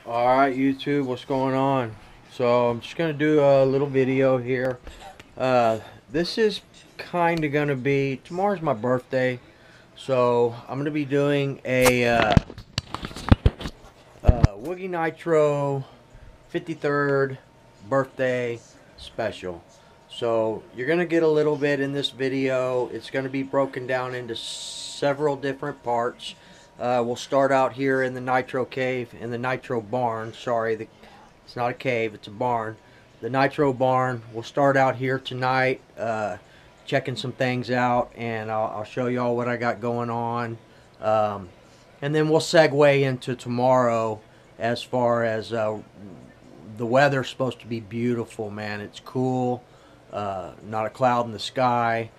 Alright YouTube, what's going on? So I'm just going to do a little video here. This is kind of going to be, tomorrow's my birthday, so I'm going to be doing a Woogie Nitro 53rd birthday special. So you're going to get a little bit in this video. It's going to be broken down into several different parts. We'll start out here in the Nitro Cave, in the Nitro Barn. Sorry, it's not a cave, it's a barn. The Nitro Barn. We'll start out here tonight, checking some things out, and I'll show y'all what I got going on. And then we'll segue into tomorrow as far as the weather's supposed to be beautiful, man. It's cool, not a cloud in the sky.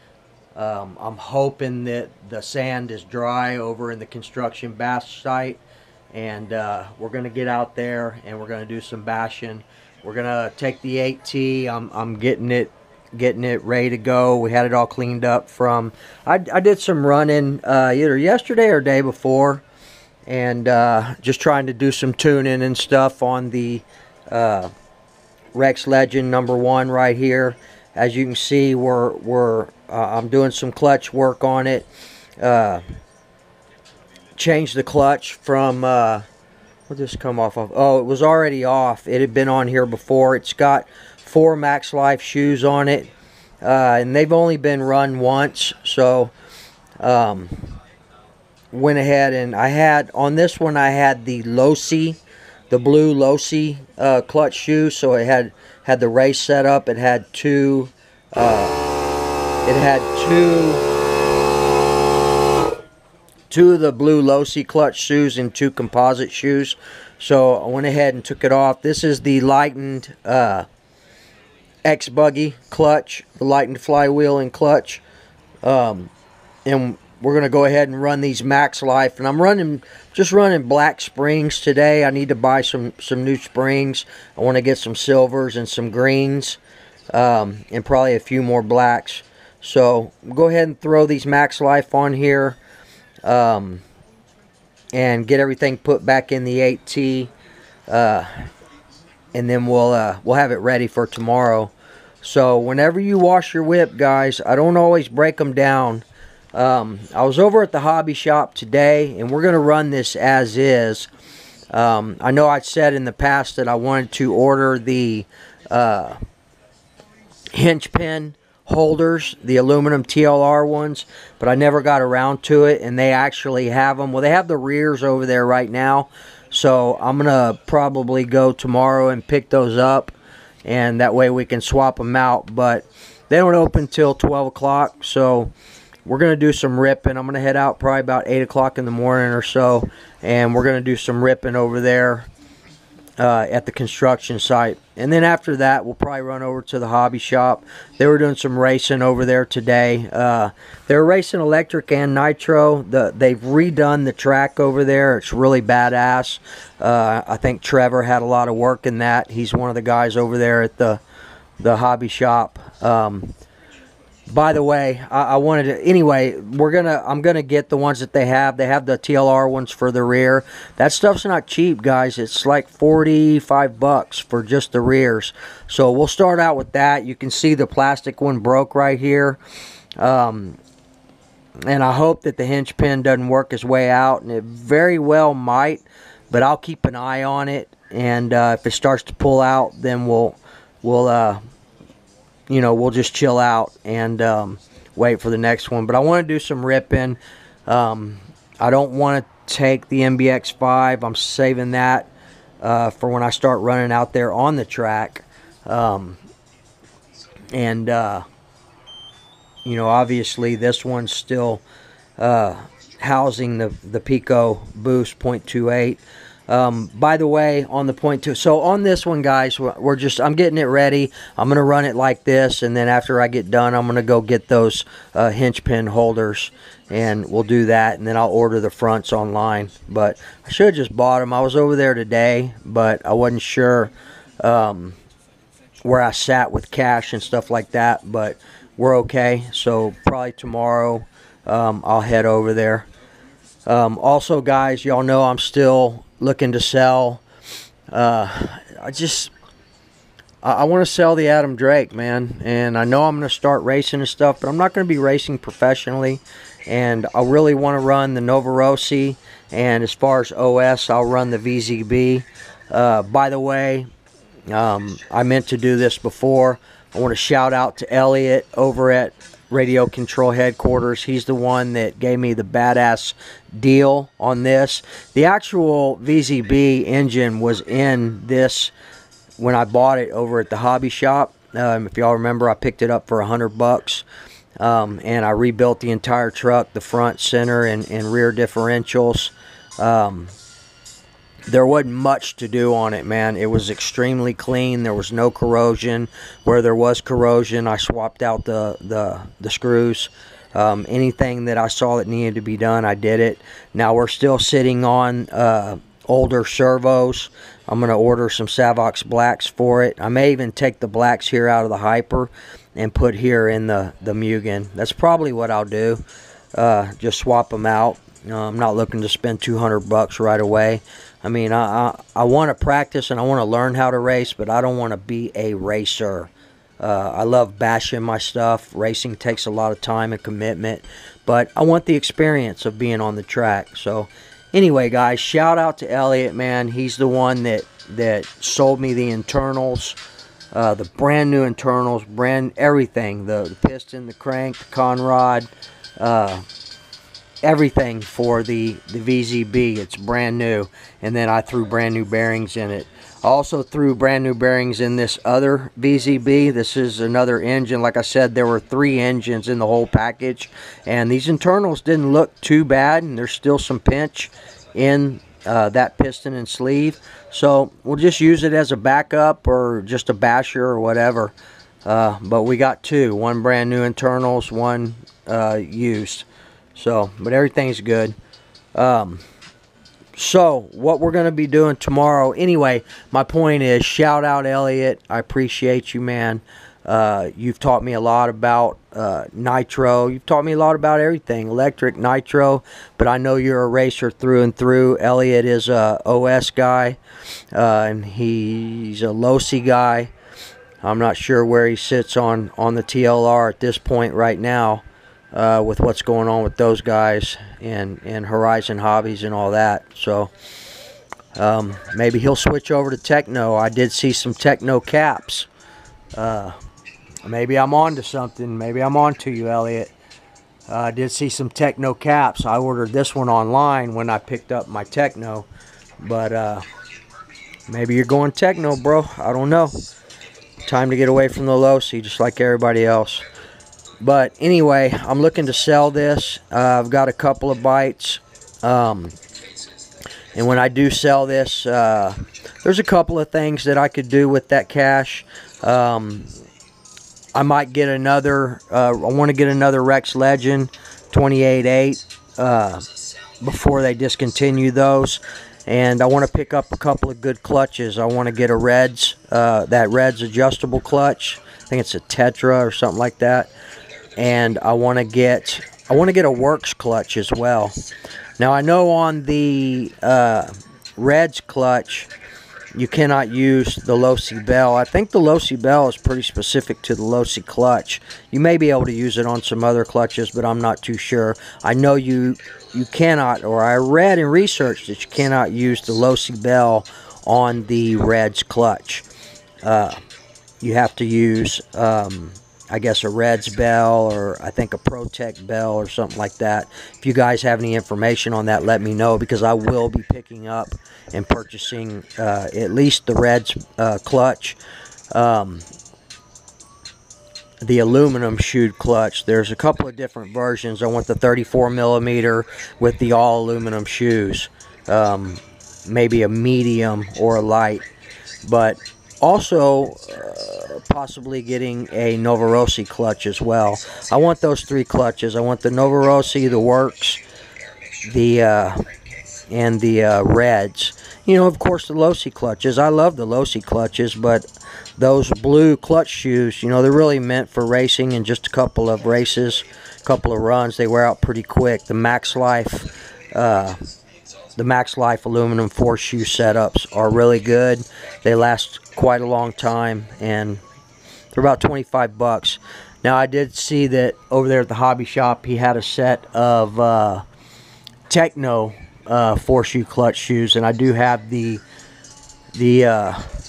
I'm hoping that the sand is dry over in the construction bash site, and we're going to get out there and we're going to do some bashing. We're going to take the 8T. I'm getting it ready to go. We had it all cleaned up from, I did some running either yesterday or day before, and just trying to do some tuning and stuff on the Rex Legend #1 right here. As you can see, I'm doing some clutch work on it. Changed the clutch from, what did this come off of? Oh, it was already off. It had been on here before. It's got 4 Max Life shoes on it, and they've only been run once. So, went ahead and I had, on this one, I had the Losi, the blue Losi clutch shoe. So it had the race set up. It had two of the blue Losi clutch shoes and 2 composite shoes. So I went ahead and took it off. This is the lightened X Buggy clutch, the lightened flywheel and clutch. And we're going to go ahead and run these Max Life. And I'm just running black springs today. I need to buy some new springs. I want to get some silvers and some greens, and probably a few more blacks. So we'll go ahead and throw these Max Life on here, and get everything put back in the 8T, and then we'll have it ready for tomorrow. So whenever you wash your whip, guys, I don't always break them down. I was over at the hobby shop today, and we're going to run this as is. I know I said in the past that I wanted to order the hinge pin holders, the aluminum TLR ones, but I never got around to it, and they actually have them. Well, they have the rears over there right now, so I'm going to probably go tomorrow and pick those up, and that way we can swap them out. But they don't open till 12 o'clock, so we're going to do some ripping. I'm going to head out probably about 8 o'clock in the morning or so, and we're going to do some ripping over there at the construction site. And then after that, we'll probably run over to the hobby shop. They were doing some racing over there today. They're racing electric and nitro. They've redone the track over there. It's really badass. I think Trevor had a lot of work in that. He's one of the guys over there at the hobby shop. By the way, I wanted to, anyway, I'm gonna get the ones that they have. They have the TLR ones for the rear. That stuff's not cheap, guys. It's like 45 bucks for just the rears. So we'll start out with that. You can see the plastic one broke right here. And I hope that the hinge pin doesn't work its way out, and it very well might, but I'll keep an eye on it, and if it starts to pull out, then we'll just chill out and wait for the next one. But I want to do some ripping. I don't want to take the MBX5. I'm saving that for when I start running out there on the track. Obviously this one's still housing the Pico Boost 0.28. By the way, on the 0.2, so on this one, guys, I'm getting it ready. I'm going to run it like this, and then after I get done, I'm going to go get those hinge pin holders, and we'll do that, and then I'll order the fronts online. But I should have just bought them. I was over there today, but I wasn't sure where I sat with cash and stuff like that, but we're okay. So probably tomorrow I'll head over there. Also, guys, y'all know I'm still looking to sell I want to sell the Adam Drake, man, and I know I'm going to start racing and stuff, but I'm not going to be racing professionally, and I really want to run the Novorossi, and as far as OS, I'll run the VZB. By the way, I meant to do this before. I want to shout out to Elliott over at Radio Control Headquarters. He's the one that gave me the badass deal on this. The actual VZB engine was in this when I bought it over at the hobby shop. If y'all remember, I picked it up for $100, and I rebuilt the entire truck, the front, center, and rear differentials. There wasn't much to do on it, man. It was extremely clean. There was no corrosion. Where there was corrosion, I swapped out the screws. Anything that I saw that needed to be done, I did it. Now we're still sitting on older servos. I'm going to order some Savox blacks for it. I may even take the blacks here out of the Hyper and put here in the Mugen. That's probably what I'll do. Just swap them out. I'm not looking to spend $200 right away. I mean, I want to practice and I want to learn how to race, but I don't want to be a racer. I love bashing my stuff. Racing takes a lot of time and commitment, but I want the experience of being on the track. So anyway, guys, shout out to Elliott, man. He's the one that sold me the internals, the brand new internals, everything, the piston, the crank, the conrod, everything for the VZB. It's brand new, and then I threw brand new bearings in it. I also threw brand new bearings in this other VZB. This is another engine. Like I said, there were 3 engines in the whole package, and these internals didn't look too bad, and there's still some pinch in that piston and sleeve, so we'll just use it as a backup or just a basher or whatever. But we got 2, one brand new internals, one used. So, but everything's good. So, what we're going to be doing tomorrow, anyway, my point is, shout out Elliott. I appreciate you, man. You've taught me a lot about nitro. You've taught me a lot about everything, electric, nitro, but I know you're a racer through and through. Elliott is a OS guy, and he's a Losi guy. I'm not sure where he sits on the TLR at this point right now. With what's going on with those guys and Horizon Hobbies and all that. So maybe he'll switch over to Techno. I did see some Techno caps. Maybe I'm on to something. Maybe I'm on to you, Elliott. I did see some Techno caps. I ordered this one online when I picked up my Techno. But maybe you're going Techno, bro. I don't know. Time to get away from the Losi, just like everybody else. But anyway, I'm looking to sell this. I've got a couple of bites. And when I do sell this, there's a couple of things that I could do with that cash. I might get another, I want to get another Rex Legend 28.8 before they discontinue those. And I want to pick up a couple of good clutches. I want to get a Reds, that Reds adjustable clutch. I think it's a Tetra or something like that. And I want to get a Works clutch as well. Now I know on the Reds clutch you cannot use the Losi bell. I think the Losi bell is pretty specific to the Losi clutch. You may be able to use it on some other clutches, but I'm not too sure. I know you cannot, or I read and researched that you cannot use the Losi bell on the Reds clutch. You have to use I guess a Reds bell, or I think a Protect bell or something like that. If you guys have any information on that, let me know, because I will be picking up and purchasing at least the Reds clutch. The aluminum shoed clutch. There's a couple of different versions. I want the 34mm with the all aluminum shoes. Maybe a medium or a light. But also possibly getting a Novorossi clutch as well. I want those 3 clutches. I want the Novorossi, the Works, and the Reds. You know, of course, the Losi clutches. I love the Losi clutches, but those blue clutch shoes, you know, they're really meant for racing and just a couple of races, a couple of runs. They wear out pretty quick. The Max Life the Max Life aluminum 4-shoe setups are really good. They last quite a long time, and they're about 25 bucks. Now, I did see that over there at the hobby shop, he had a set of Techno 4-shoe clutch shoes, and I do have the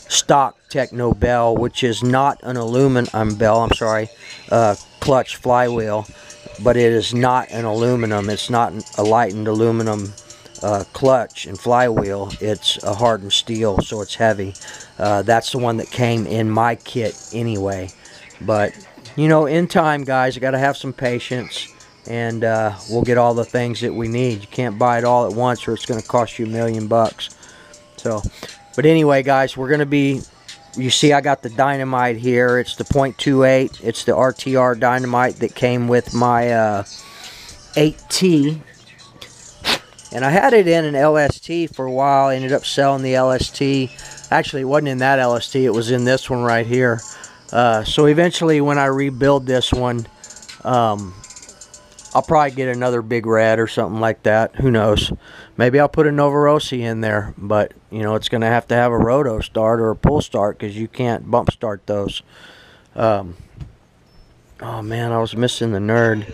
stock Techno bell, which is not an aluminum bell, I'm sorry, clutch flywheel, but it is not an aluminum. It's not a lightened aluminum clutch and flywheel. It's a hardened steel, so it's heavy. That's the one that came in my kit anyway. But you know, in time, guys, you got to have some patience, and we'll get all the things that we need. You can't buy it all at once, or it's going to cost you $1 million bucks. So, but anyway, guys, we're going to be, you see I got the Dynamite here. It's the .28. It's the RTR Dynamite that came with my 8T. And I had it in an LST for a while. I ended up selling the LST. Actually, it wasn't in that LST. It was in this one right here. So eventually, when I rebuild this one, I'll probably get another big red or something like that. Who knows? Maybe I'll put a Novarosi in there. But, you know, it's going to have a roto start or a pull start, because you can't bump start those. Oh, man, I was missing the nerd.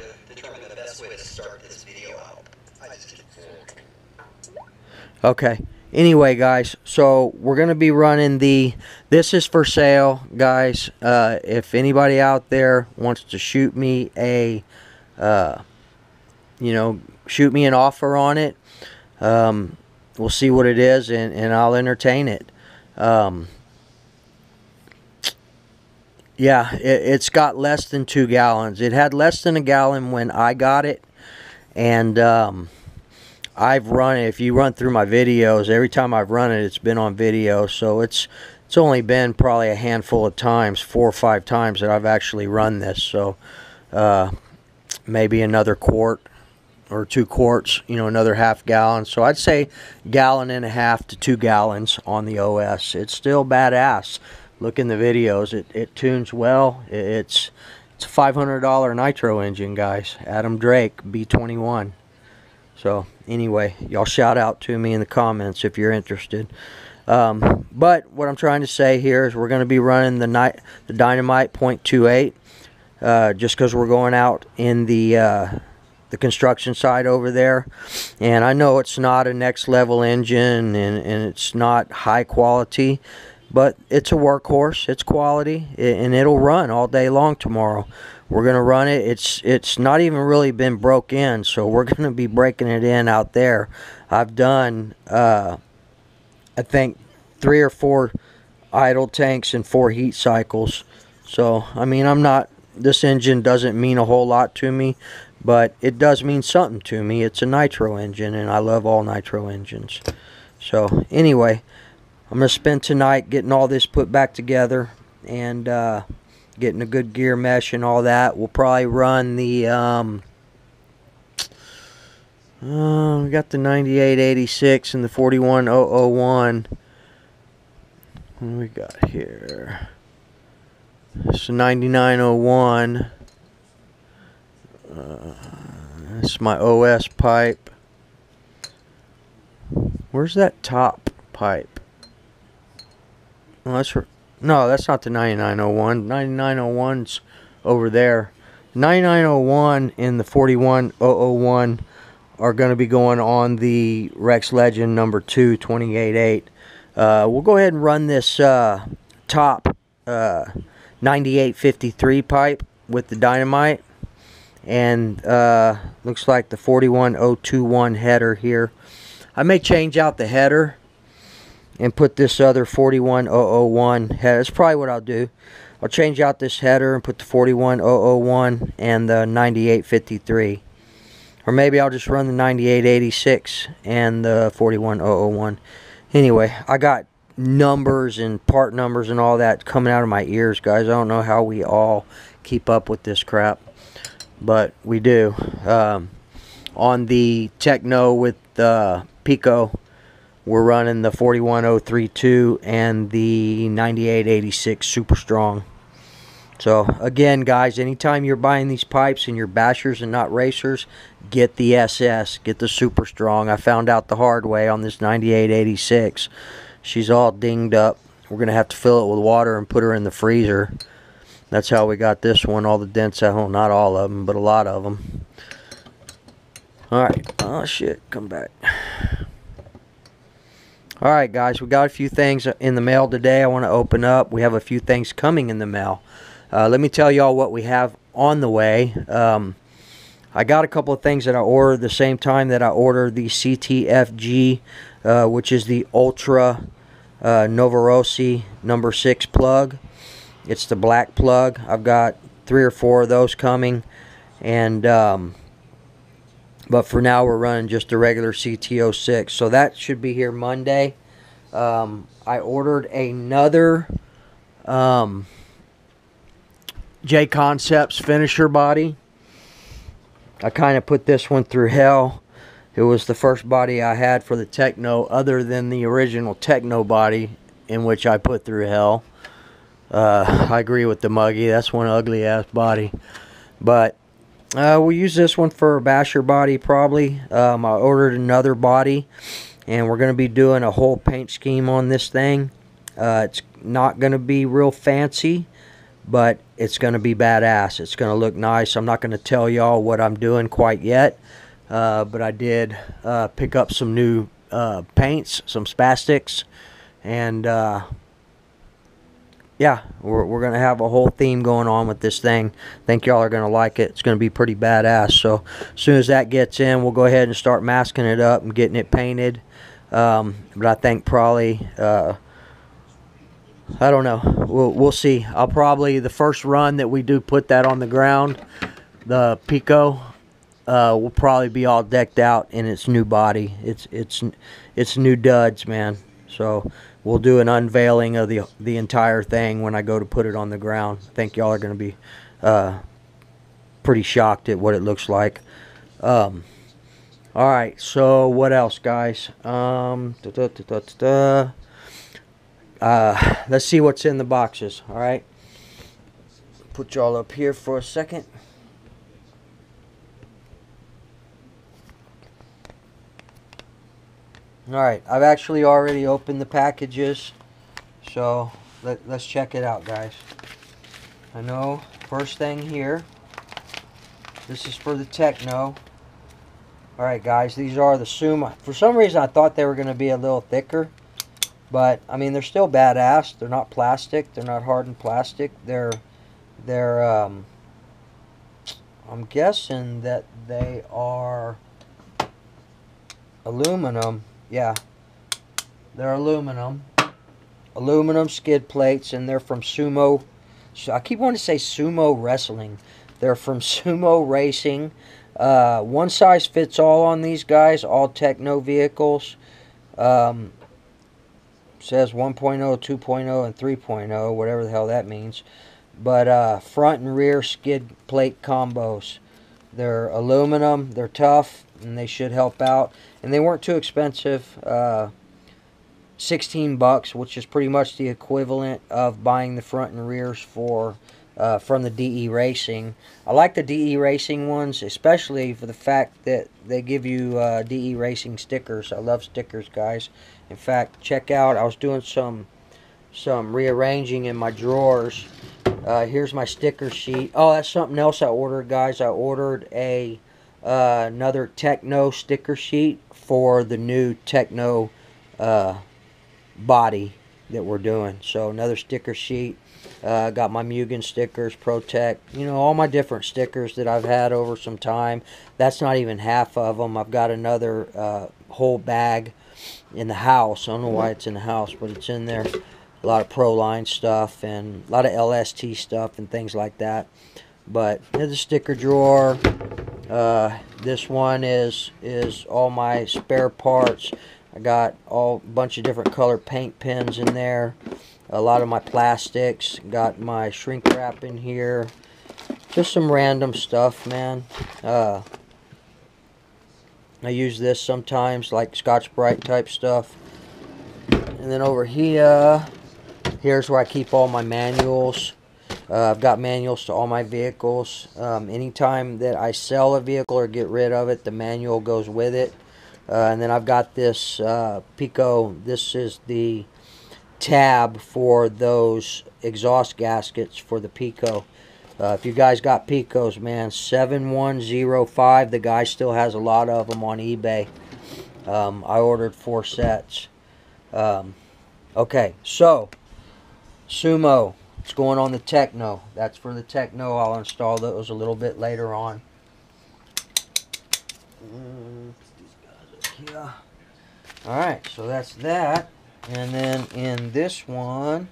Okay. Anyway, guys, so we're going to be running this is for sale, guys. If anybody out there wants to shoot me a, you know, shoot me an offer on it, we'll see what it is, and I'll entertain it. Yeah, it's got less than 2 gallons. It had less than a gallon when I got it, and I've run it. If you run through my videos, every time I've run it, it's been on video. So it's only been probably a handful of times, 4 or 5 times, that I've actually run this. So maybe another quart or 2 quarts, you know, another half gallon. So I'd say 1.5 gallons to 2 gallons on the OS. It's still badass. Look in the videos. It tunes well. It's a $500 nitro engine, guys. Adam Drake B21. So anyway, y'all shout out to me in the comments if you're interested. But what I'm trying to say here is we're going to be running the Dynamite .28, just because we're going out in the construction side over there. And I know it's not a next level engine, and it's not high quality, but it's a workhorse. It's quality, and it'll run all day long tomorrow. We're going to run it. It's not even really been broke in, so we're going to be breaking it in out there. I've done, I think, 3 or 4 idle tanks and 4 heat cycles. So, I mean, this engine doesn't mean a whole lot to me, but it does mean something to me. It's a nitro engine, and I love all nitro engines. So, anyway, I'm going to spend tonight getting all this put back together, and getting a good gear mesh and all that. We'll probably run the we got the 9886 and the 41001. What do we got here? It's a 9901. That's my OS pipe. Where's that top pipe? Oh, no, that's not the 9901. 9901's over there. 9901 and the 41001 are going to be going on the Rex Legend number 2 28.8. We'll go ahead and run this top 9853 pipe with the Dynamite, and looks like the 41021 header here. I may change out the header and put this other 41001 header. That's probably what I'll do. I'll change out this header and put the 41001 and the 9853. Or maybe I'll just run the 9886 and the 41001. Anyway, I got numbers and part numbers and all that coming out of my ears, guys. I don't know how we all keep up with this crap, but we do. On the Techno with the Pico, we're running the 41032 and the 9886 Super Strong. So again, guys, anytime you're buying these pipes and you're bashers and not racers, get the SS, get the super strong. I found out the hard way on this 9886. She's all dinged up. We're gonna have to fill it with water and put her in the freezer. That's how we got this one. All the dents out. Well, not all of them, but a lot of them. All right. Oh shit! Come back. All right, guys. We got a few things in the mail today. I want to open up. We have a few things coming in the mail. Let me tell y'all what we have on the way. I got a couple of things that I ordered the same time that I ordered the CTFG, which is the Ultra Novarossi #6 plug. It's the black plug. I've got 3 or 4 of those coming, and but for now we're running just a regular CT06, so that should be here Monday. I ordered another J Concepts finisher body. I kind of put this one through hell. It was the first body I had for the Techno, other than the original Techno body, in which I put through hell. I agree with the Muggy. That's one ugly ass body. But we'll use this one for a basher body probably. I ordered another body, and we're going to be doing a whole paint scheme on this thing. It's not going to be real fancy, but it's going to be badass. It's going to look nice. I'm not going to tell y'all what I'm doing quite yet, but I did pick up some new paints, some spastics, and yeah, we're going to have a whole theme going on with this thing. I think y'all are going to like it. It's going to be pretty badass. So as soon as that gets in, we'll go ahead and start masking it up and getting it painted. But I think probably, I don't know. We'll see. I'll probably, the first run that we do put that on the ground, the Pico, will probably be all decked out in its new body. It's new duds, man. So we'll do an unveiling of the entire thing when I go to put it on the ground. I think y'all are going to be pretty shocked at what it looks like. Alright, so what else, guys? Let's see what's in the boxes. Alright, put y'all up here for a second. Alright, I've actually already opened the packages, so let's check it out, guys. I know, first thing here, this is for the Techno. Alright, guys, these are the Suma. For some reason I thought they were going to be a little thicker, but I mean, they're still badass. They're not plastic, they're not hardened plastic. They're I'm guessing that they are aluminum. Yeah, they're aluminum skid plates, and they're from Sumo. So I keep wanting to say Sumo Wrestling. They're from Sumo Racing. One size fits all on these guys, all Techno vehicles. Says 1.0, 2.0, and 3.0, whatever the hell that means. But front and rear skid plate combos. They're aluminum, they're tough, and they should help out. And they weren't too expensive. 16 bucks, which is pretty much the equivalent of buying the front and rears for from the DE Racing. I like the DE Racing ones, especially for the fact that they give you DE Racing stickers. I love stickers, guys. In fact, check out, I was doing some rearranging in my drawers. Here's my sticker sheet. Oh, that's something else I ordered, guys. I ordered another Techno sticker sheet for the new Techno body that we're doing. So another sticker sheet. Got my Mugen stickers, Protect, you know, all my different stickers that I've had over some time. That's not even half of them. I've got another whole bag in the house. I don't know why it's in the house, but it's in there. A lot of Proline stuff and a lot of LST stuff and things like that. But here's the sticker drawer. This one is all my spare parts. I got a bunch of different color paint pens in there. A lot of my plastics. Got my shrink wrap in here. Just some random stuff, man. I use this sometimes, like Scotch-Brite type stuff. And then over here, here's where I keep all my manuals. I've got manuals to all my vehicles. Anytime that I sell a vehicle or get rid of it, the manual goes with it. And then I've got this Pico. This is the tab for those exhaust gaskets for the Pico. If you guys got Picos, man, 7105. The guy still has a lot of them on eBay. I ordered 4 sets. Okay, so Sumo. It's going on the Techno. That's for the Techno. I'll install those a little bit later on. Alright, so that's that. And then in this one,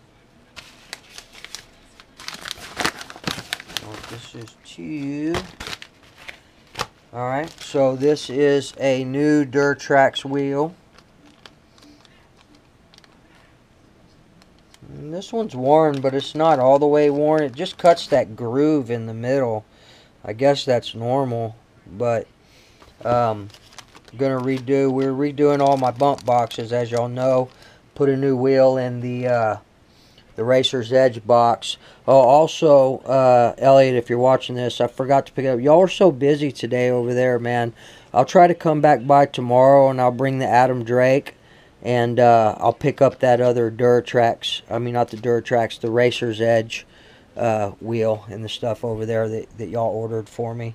this is 2. Alright, so this is a new Durtrax wheel. And this one's worn, but it's not all the way worn. It just cuts that groove in the middle. I guess that's normal, but we're redoing all my bump boxes, as y'all know. Put a new wheel in the Racer's Edge box. Oh, also, Elliott, if you're watching this, I forgot to pick it up. Y'all are so busy today over there, man. I'll try to come back by tomorrow, and I'll bring the Adam Drake, and I'll pick up that other Durtrax. I mean, not the Durtrax, the Racer's Edge wheel and the stuff over there that y'all ordered for me.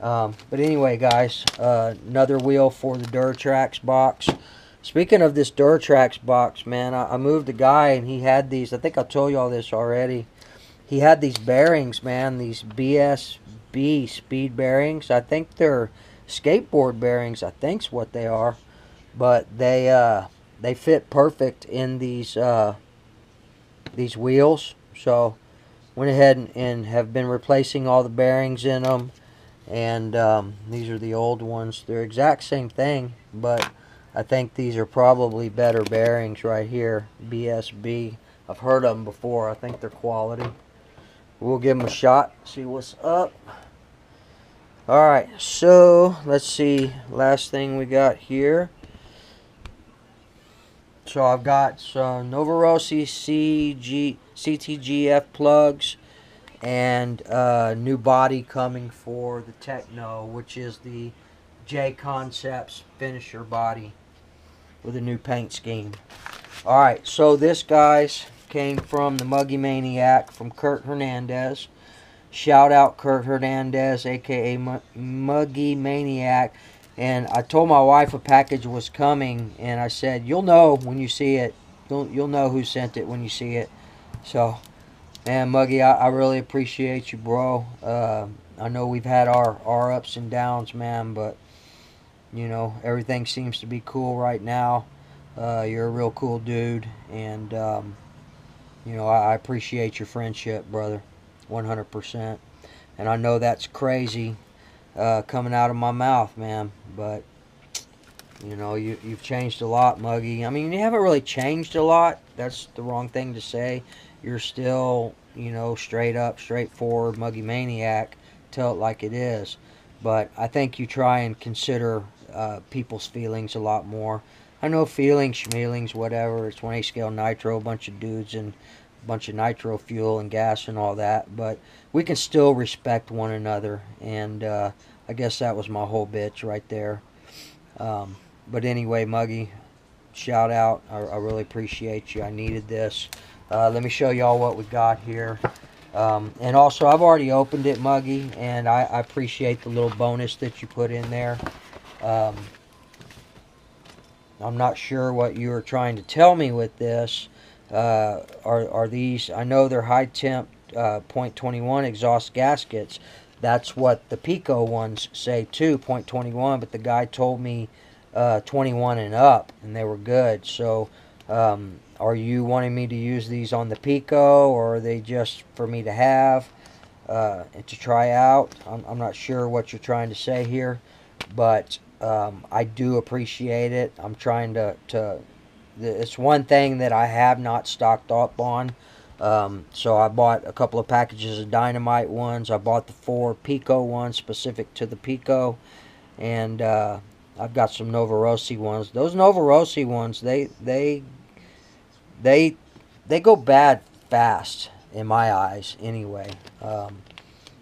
But anyway, guys, another wheel for the Durtrax box. Speaking of this Durtrax box, man, I moved a guy and he had these. I think I told y'all this already. He had these bearings, man, these BSB speed bearings. I think they're skateboard bearings. I think's what they are, but they fit perfect in these wheels. So went ahead and have been replacing all the bearings in them. And these are the old ones. They're exact same thing, but I think these are probably better bearings right here. BSB. I've heard of them before. I think they're quality. We'll give them a shot. See what's up. Alright, so let's see. Last thing we got here. So I've got some Novorossi CTGF plugs. And new body coming for the Techno, which is the J Concepts finisher body with a new paint scheme. Alright, so this, guys, came from the Muggy Maniac from Kurt Hernandez. Shout out Kurt Hernandez, aka Muggy Maniac. And I told my wife a package was coming, and I said, you'll know when you see it. You'll know who sent it when you see it. So, man, Muggy, I really appreciate you, bro. I know we've had our ups and downs, man, but, you know, everything seems to be cool right now. You're a real cool dude, and, you know, I appreciate your friendship, brother, 100%. And I know that's crazy coming out of my mouth, man, but, you know, you've changed a lot, Muggy. I mean, you haven't really changed a lot. That's the wrong thing to say. You're still, you know, straight up, straightforward Muggy Maniac. Tell it like it is. But I think you try and consider people's feelings a lot more. I know feelings, schmeelings, whatever. It's 1/8 scale nitro, a bunch of dudes and a bunch of nitro fuel and gas and all that. But we can still respect one another. And I guess that was my whole bitch right there. But anyway, Muggy, shout out. I really appreciate you. I needed this. Let me show y'all what we got here. And also, I've already opened it, Muggy, and I appreciate the little bonus that you put in there. I'm not sure what you were trying to tell me with this. Are these, I know they're high temp .21 exhaust gaskets. That's what the Pico ones say too, .21, but the guy told me 21 and up, and they were good. So, are you wanting me to use these on the Pico, or are they just for me to have and to try out? I'm not sure what you're trying to say here, but I do appreciate it. I'm trying to it's one thing that I have not stocked up on. So I bought a couple of packages of Dynamite ones. I bought the 4 Pico ones specific to the Pico, and I've got some Novorossi ones. Those Novorossi ones, they go bad fast. in my eyes anyway.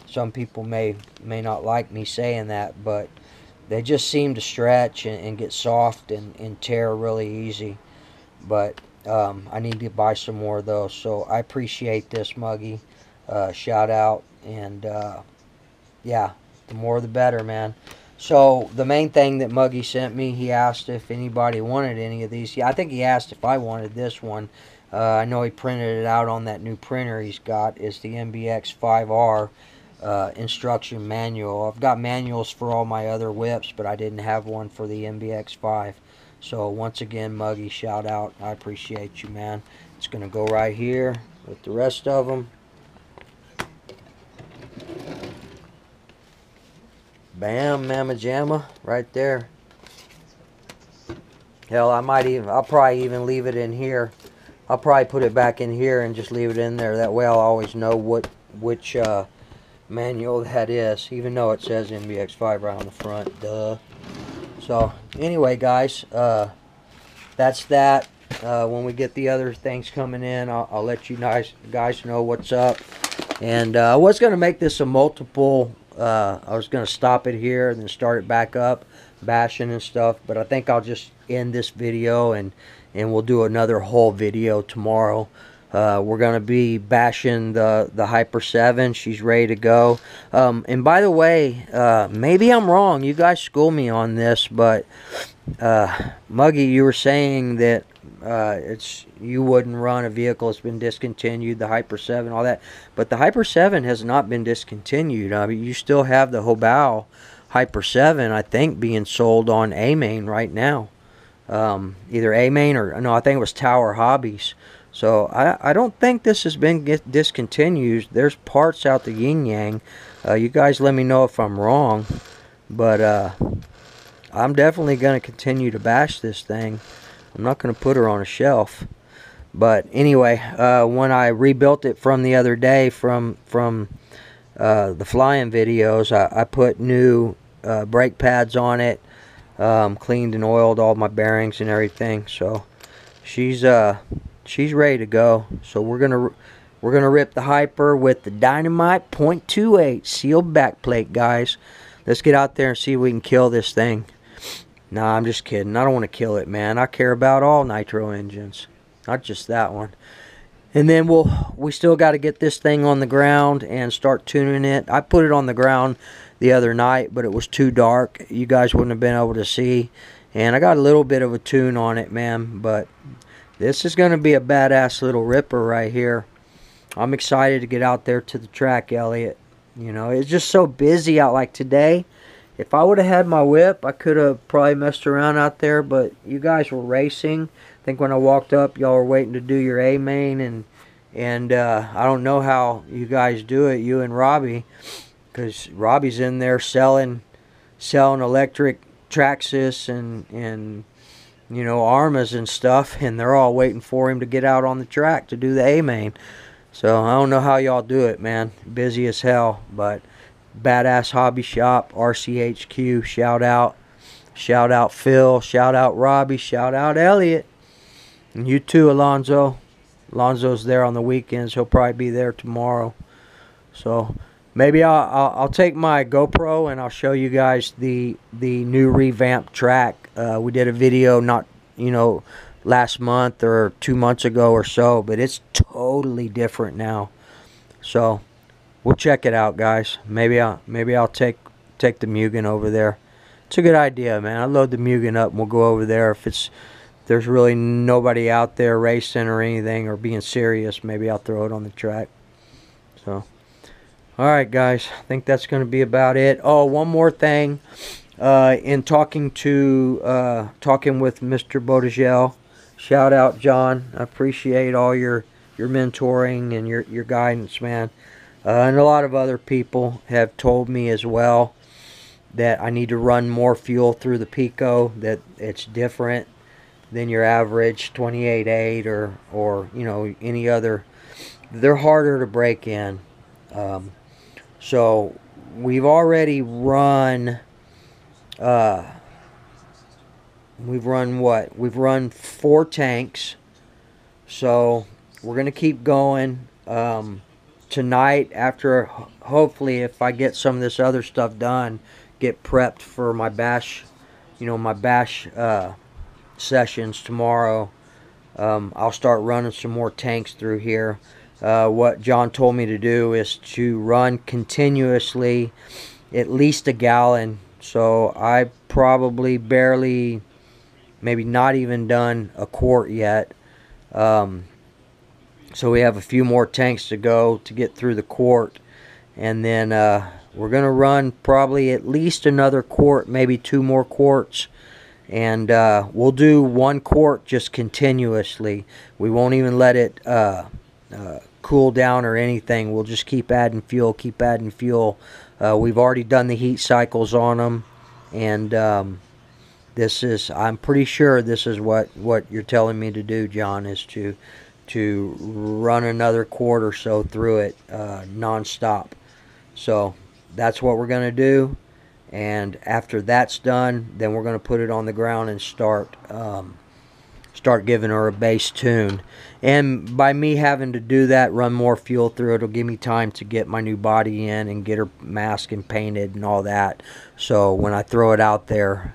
Some people may not like me saying that, but they just seem to stretch and get soft and tear really easy. But I need to buy some more of those. So I appreciate this, Muggy. Shout out. And yeah, the more the better, man. So the main thing that Muggy sent me, he asked if anybody wanted any of these. Yeah, I think he asked if I wanted this one. I know he printed it out on that new printer he's got. It's the MBX 5R instruction manual. I've got manuals for all my other whips, but I didn't have one for the MBX 5. So once again, Muggy, shout out. I appreciate you, man. It's going to go right here with the rest of them. Bam, mamma jamma, right there. Hell, I'll probably even leave it in here. I'll probably put it back in here and just leave it in there. That way I'll always know which manual that is, even though it says MBX5 right on the front. Duh. So, anyway, guys, that's that. When we get the other things coming in, I'll let you guys know what's up. And I was going to make this a multiple. I was going to stop it here and then start it back up, bashing and stuff. But I think I'll just end this video and we'll do another whole video tomorrow. We're going to be bashing the Hyper 7. She's ready to go. And by the way, maybe I'm wrong. You guys school me on this, but Muggy, you were saying that you wouldn't run a vehicle that's been discontinued, the Hyper 7, all that. But the Hyper 7 has not been discontinued. I mean, you still have the Hobao Hyper 7, I think, being sold on A-Main right now. Either A-Main or, no, I think it was Tower Hobbies. So I don't think this has been discontinued. There's parts out the Yinyang. You guys let me know if I'm wrong. But I'm definitely going to continue to bash this thing. I'm not going to put her on a shelf. But anyway, when I rebuilt it from the other day from the flying videos, I put new brake pads on it, cleaned and oiled all my bearings and everything. So she's ready to go. So we're gonna rip the Hyper with the Dynamite .28 sealed backplate, guys. Let's get out there and see if we can kill this thing. Nah, I'm just kidding. I don't want to kill it, man. I care about all nitro engines, not just that one. And then we still got to get this thing on the ground and start tuning it. I put it on the ground the other night, but it was too dark. You guys wouldn't have been able to see. And I got a little bit of a tune on it, man. But this is going to be a badass little ripper right here. I'm excited to get out there to the track, Elliott. You know, it's just so busy out like today. If I would have had my whip, I could have probably messed around out there, but you guys were racing. I think when I walked up, y'all were waiting to do your A-Main, and I don't know how you guys do it, you and Robbie, because Robbie's in there selling electric Traxxas and you know, Armas and stuff, and they're all waiting for him to get out on the track to do the A-Main. So I don't know how y'all do it, man. Busy as hell, but badass hobby shop, RCHQ, shout out Phil, shout out Robbie, shout out Elliott, and you too, Alonzo. Alonzo's there on the weekends. He'll probably be there tomorrow. So maybe I'll take my GoPro and I'll show you guys the new revamped track. We did a video not, you know, last month or 2 months ago or so, but it's totally different now. So we'll check it out, guys. Maybe I'll take the Mugen over there. It's a good idea, man. I'll load the Mugen up and we'll go over there. If there's really nobody out there racing or anything or being serious, maybe I'll throw it on the track. So, alright, guys. I think that's going to be about it. Oh, one more thing. In talking with Mr. Bodegel, shout out, John. I appreciate all your mentoring and your guidance, man. And a lot of other people have told me as well that I need to run more fuel through the Pico, that it's different than your average 28.8 or you know, any other. They're harder to break in. So we've already run we've run 4 tanks. So we're going to keep going. tonight, after hopefully if I get some of this other stuff done, get prepped for my bash, my bash sessions tomorrow. I'll start running some more tanks through here. What John told me to do is to run continuously at least a gallon. So I probably barely, maybe not even done a quart yet. So we have a few more tanks to go to get through the quart. And then we're going to run probably at least another quart, maybe 2 more quarts. And we'll do 1 quart just continuously. We won't even let it cool down or anything. We'll just keep adding fuel, keep adding fuel. We've already done the heat cycles on them. And this is, I'm pretty sure this is what you're telling me to do, John, is to run another quart or so through it non-stop. So that's what we're going to do. And after that's done, then we're going to put it on the ground and start giving her a bass tune. And by me having to do that, run more fuel through it, it'll give me time to get my new body in and get her masked and painted and all that. So when I throw it out there,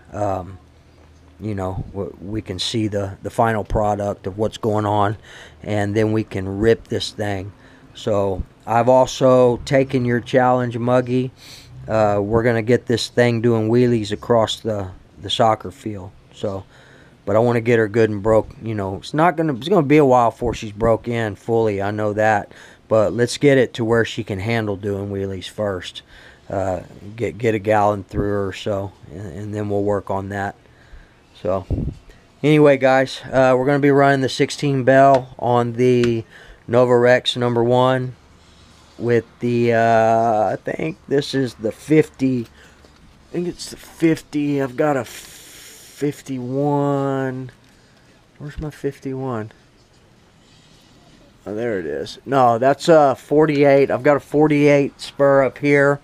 we can see the final product of what's going on, and then we can rip this thing. So I've also taken your challenge, Muggy. We're going to get this thing doing wheelies across the soccer field. So, but I want to get her good and broke. It's going to be a while before she's broke in fully. I know that. But let's get it to where she can handle doing wheelies first. Get a gallon through her or so, and then we'll work on that. So, anyway, guys, we're going to be running the 16 bell on the Nova Rex number 1. With the, I think this is the 50. I think it's the 50. I've got a 51. Where's my 51? Oh, there it is. No, that's a 48. I've got a 48 spur up here.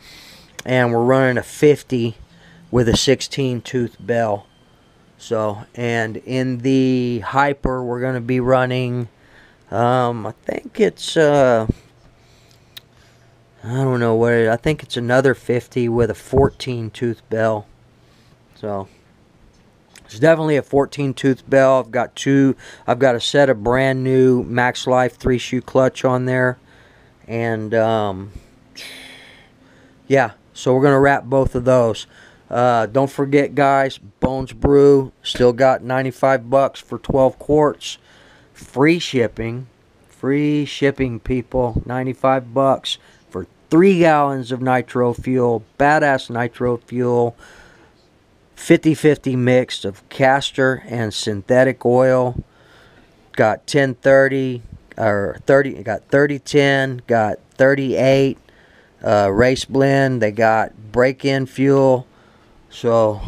And we're running a 50 with a 16 tooth bell. So, and in the Hyper, we're going to be running, I think it's, I don't know what I think it's another 50 with a 14 tooth bell. So it's definitely a 14 tooth bell. I've got a set of brand new Max Life 3-shoe clutch on there. And yeah, so we're going to wrap both of those. Don't forget, guys, Bones Brew still got $95 for 12 quarts. Free shipping, people. $95 for 3 gallons of nitro fuel, badass nitro fuel, 50-50 mixed of castor and synthetic oil. Got 1030 or 30. Got 3010. Got 38 race blend. They got break-in fuel. So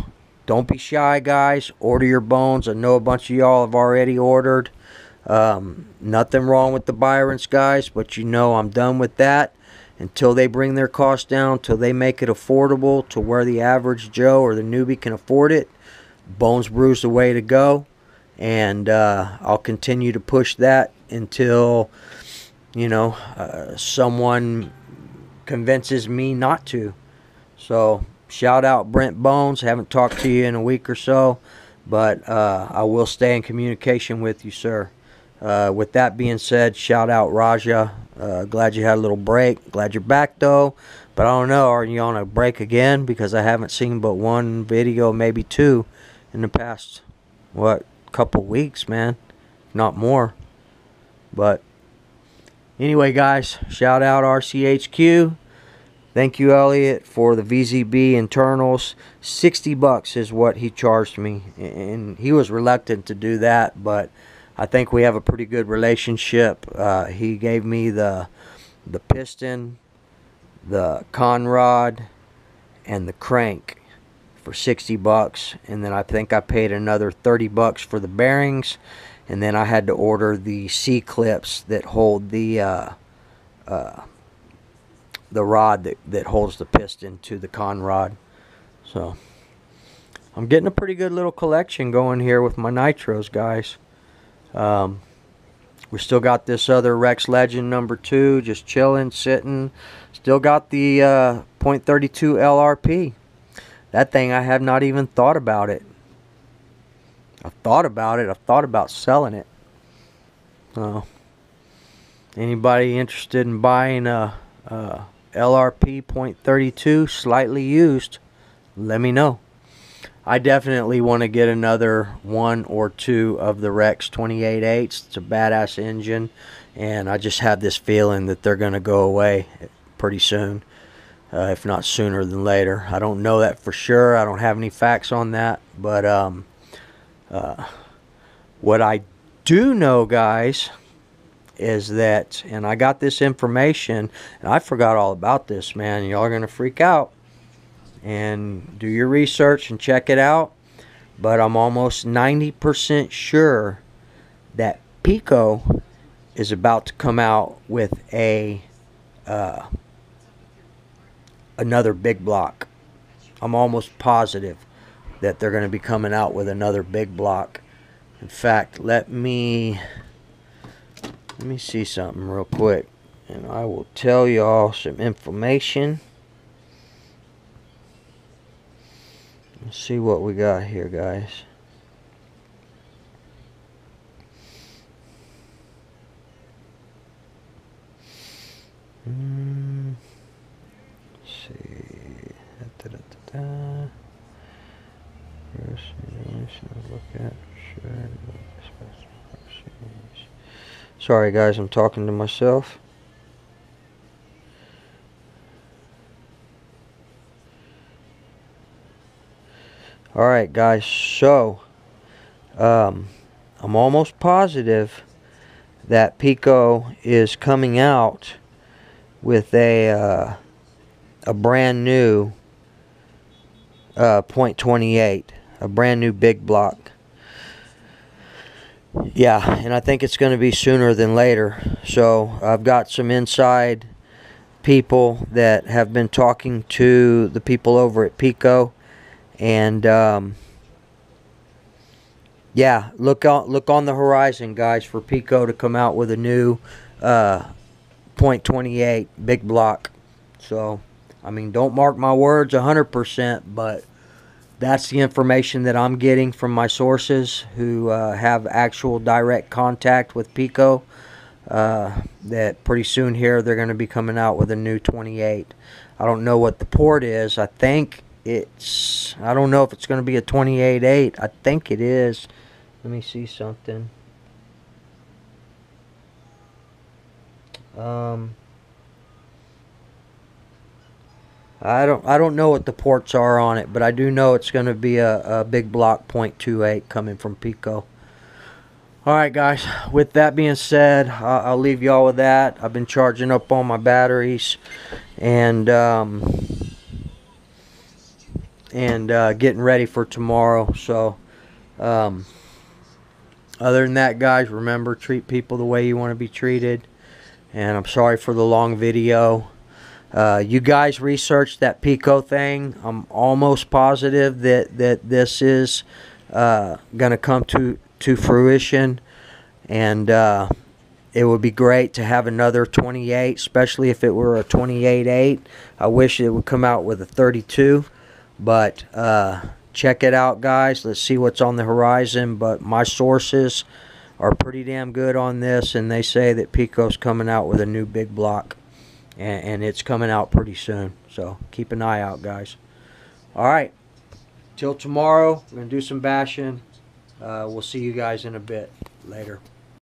don't be shy, guys. Order your bones. I know a bunch of y'all have already ordered. Nothing wrong with the Byrons, guys, but I'm done with that. Until they bring their costs down, until they make it affordable to where the average Joe or the newbie can afford it, Bones Brew's the way to go. And I'll continue to push that until, someone convinces me not to. So, shout out Brent Bones. Haven't talked to you in a week or so, but I will stay in communication with you, sir. With that being said, shout out Raja. Glad you had a little break. Glad you're back, though. But I don't know, are you on a break again? Because I haven't seen but one video, maybe 2, in the past, couple weeks, man. Not more. But anyway, guys, shout out RCHQ. Thank you, Elliott, for the VZB internals. $60 is what he charged me. And he was reluctant to do that, but I think we have a pretty good relationship. He gave me the piston, the conrod, and the crank for $60, and then I think I paid another $30 for the bearings, and then I had to order the C clips that hold the rod that holds the piston to the conrod. So I'm getting a pretty good little collection going here with my nitros, guys. We still got this other Rex Legend number 2 just chilling, sitting. Still got the .32 LRP. That thing, I have not even thought about it. I've thought about it. I've thought about selling it. Anybody interested in buying a LRP .32 slightly used, let me know. I definitely want to get another 1 or 2 of the Rex 28.8s. It's a badass engine, and I just have this feeling that they're going to go away pretty soon, if not sooner than later. I don't know that for sure. I don't have any facts on that, but what I do know, guys, is that, and I got this information, and I forgot all about this, man. Y'all are going to freak out. And do your research and check it out. But I'm almost 90% sure that Pico is about to come out with another big block. I'm almost positive that they're going to be coming out with another big block. In fact, let me see something real quick, and I will tell y'all some information. Let's see what we got here, guys. Let's see. Sorry, guys, I'm talking to myself. Alright, guys, so I'm almost positive that Pico is coming out with a brand new .28, a brand new big block. Yeah, and I think it's going to be sooner than later. So I've got some inside people that have been talking to the people over at Pico. And yeah, look on the horizon, guys, for Pico to come out with a new .28 big block. So, I mean, don't mark my words 100%, but that's the information that I'm getting from my sources who have actual direct contact with Pico. That pretty soon here they're going to be coming out with a new 28. I don't know what the port is. I think I don't know if it's going to be a 28.8. I think it is. Let me see something. I don't know what the ports are on it, but I do know it's going to be a big block .28 coming from Pico. Alright, guys, with that being said, I'll leave y'all with that. I've been charging up all my batteries and getting ready for tomorrow. So other than that, guys, remember, treat people the way you want to be treated. And I'm sorry for the long video. You guys researched that Pico thing. I'm almost positive that this is gonna come to fruition, and it would be great to have another 28, especially if it were a 28.8. I wish it would come out with a 32, but check it out, guys. Let's see what's on the horizon. But my sources are pretty damn good on this, and they say that Pico's coming out with a new big block, and it's coming out pretty soon. So keep an eye out, guys. Alright, till tomorrow, we're gonna do some bashing. We'll see you guys in a bit. Later.